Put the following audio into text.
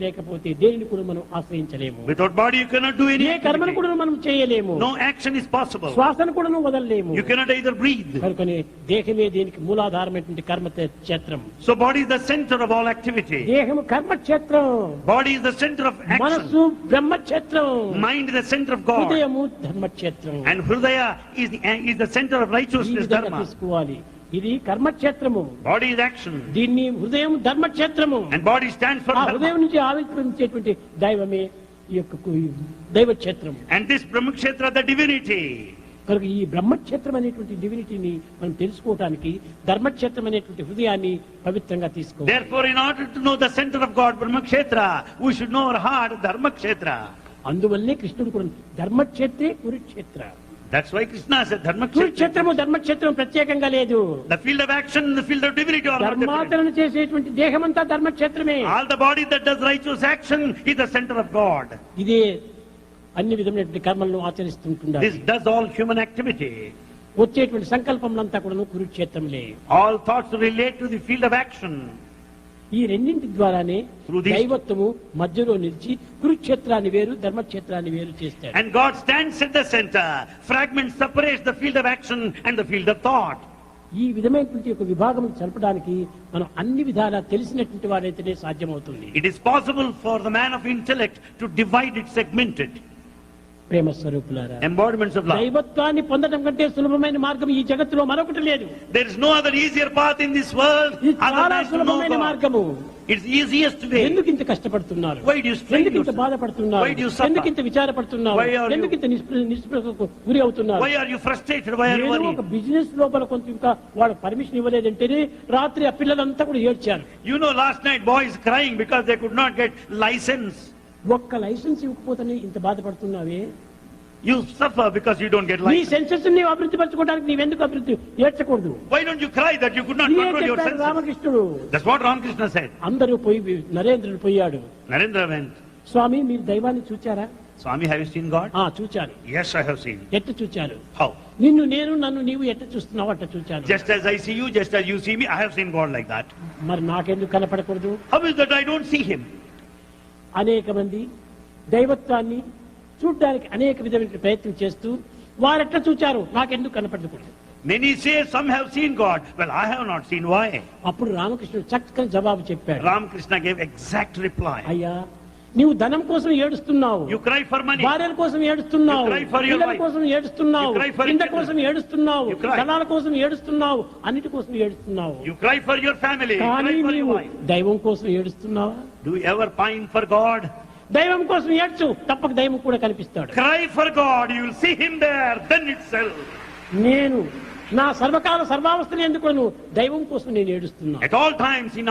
లేకపోతే దేనిని కూడా మనం ఆశ్రయించలేము. Without body you cannot do any ఏ కర్మను కూడా మనం చేయలేము. No action is possible. శ్వాసను కూడా వదలలేము. You cannot either breathe. కనుకనే దేహమే దీనికి మూలాధారమైనటువంటి కర్మ క్షేత్రం. So body is the center of all activity. దేహము కర్మ క్షేత్రం. Body is the center of action. మనస్సు బ్రహ్మ క్షేత్రం. Mind is the center of God. హృదయము ధర్మ క్షేత్రం. And Hridaya is the center of righteousness, dharma. తీసుకోవాలి. ఇది కర్మక్షేత్రము. Body is action. దీన్ని హృదయం ధర్మక్షేత్రము. And body stands for ఆ హృదయం dharma. నుంచి ఆవిర్భవించేటువంటి దైవమే ఈ యొక్క దైవ క్షేత్రం. And this Brahmakshetra, the divinity. కనుక ఈ బ్రహ్మక్షేత్రం అనేటువంటి డివినిటీని మనం తెలుసుకోవడానికి ధర్మక్షేత్రం అనేటువంటి హృదయాన్ని పవిత్రంగా తీసుకోవాలి. Therefore, in order to know the center of God, Brahmakshetra, we should know our heart, Dharmakshetra. అందువల్లే కృష్ణుడు కూడా ధర్మక్షేత్రే Kurukshetra. That's why Krishna said Dharmakshetra. కురుక్షేత్రము Dharmakshetram ప్రత్యేకంగా లేదు. The field of action, the field of divinity are not different. ధర్మాచరణ చేసేటువంటి దేహమంతా ధర్మక్షేత్రమే. All the body that does righteous action is the center of God. ఇదే అన్ని విధమైనటువంటి కర్మలను ఆచరిస్తుంటున్నారు. This does all human activity. వచ్చేటువంటి సంకల్పములంతా కూడా కురుక్షేత్రంలే. All thoughts relate to the field of action. ఈ రెండింటి ద్వారానే Through these- దైవత్వము మధ్యలో నిలిచి కురుక్షేత్రాన్ని వేరు ధర్మక్షేత్రాన్ని వేరు చేస్తాడు. And God stands at the center. Fragment separates the field of action and the field of thought. ఈ విధమైనటువంటి ఒక విభాగం జరపడానికి మనం అన్ని విధాలా తెలిసినటువంటి వారైతేనే సాధ్యమవుతుంది. It is possible for the man of intellect to divide it, segment it. ప్రేమ స్వరూపులారా, Embodiments of love. దైవత్వాన్ని పొందడం కంటే సులభమైన మార్గం ఈ జగత్తులో మరొకటి లేదు. There is no other easier path in this world ఇది other చాలా than to know సులభమైన God. మార్గము. It's easiest way. ఎందుకు ఇంత కష్టపడుతున్నారు? Why do you strain ఎందుకు ఇంత yourself? బాధపడుతున్నారు? Why do you suffer? ఎందుకు ఇంత విచారపడుతున్నారు? Why are you- ఎందుకు ఇంత నిస్పృహకు గురి అవుతున్నారు? Why are you frustrated? Why are you ఏదో ఒక worried? బిజినెస్ లోపల కొంత ఇంకా వాళ్ళకి పర్మిషన్ ఇవ్వలేదంటేనే రాత్రి ఆ పిల్లలంతా కూడా ఏడ్చారు. You know, last night boys crying because they could not get license. ఒక్క లైసెన్స్ ఇవ్వకపోతేనే ఇంత బాధపడుతున్నావే. You suffer because you don't get నీ license. సెన్సెస్ ని అభివృద్ధి పరచుకోవడానికి నీవెందుకు అభివృద్ధి ఏడ్చకూడదు? Why don't you cry that you could not ఇదే control your చెప్పాడు senses? Ramakrishnudu. That's what Ramakrishna said. అందరూ పోయి నరేంద్రుడు పోయాడు. Narendra went. స్వామి మీరు దైవాన్ని చూచారా? Swami, have you seen God? చూచాను. Yes, I have seen. ఎట్ట చూచాను? How? నన్ను నీవు ఎట్ట చూస్తున్నావు అట్ట చూచాను. Just as I see you, just as you see me, I have seen God like that. మరి నాకెందుకు కనపడకూడదు? How is that I don't see Him? అనేక మంది దైవత్వాన్ని చూడ్డానికి అనేక విధమైన ప్రయత్నం చేస్తూ వారెట్లా చూచారు నాకెందుకు కనపడకూడదు? Many say some have seen God. Well, I have not seen. Why? అప్పుడు రామకృష్ణుడు చక్కని జవాబు చెప్పాడు. Ramakrishna gave exact reply. అయ్యా, నీవు ధనం కోసం ఏడుస్తున్నావు, You cry for money. భార్యల కోసం ఏడుస్తున్నావు, You cry for your పిల్లల wife. కోసం ఏడుస్తున్నావు, You cry for ఇంత children. కోసం ఏడుస్తున్నావు, You cry. ధనాల కోసం ఏడుస్తున్నావు, అన్నిటి కోసం ఏడుస్తున్నావు. You cry for your family. You కానీ cry for your నీవు wife. దైవం కోసం ఏడుస్తున్నావా? Do you ever pine for God? దైవం కోసం ఏడ్చు, తప్పక దైవం కూడా కనిపిస్తాడు. Cry for God. You will see Him there. Then itself. నేను నా సర్వకాల సర్వావస్థలు ఎందుకు దైవం కోసం నేను ఏడుస్తున్నాను. At all times, in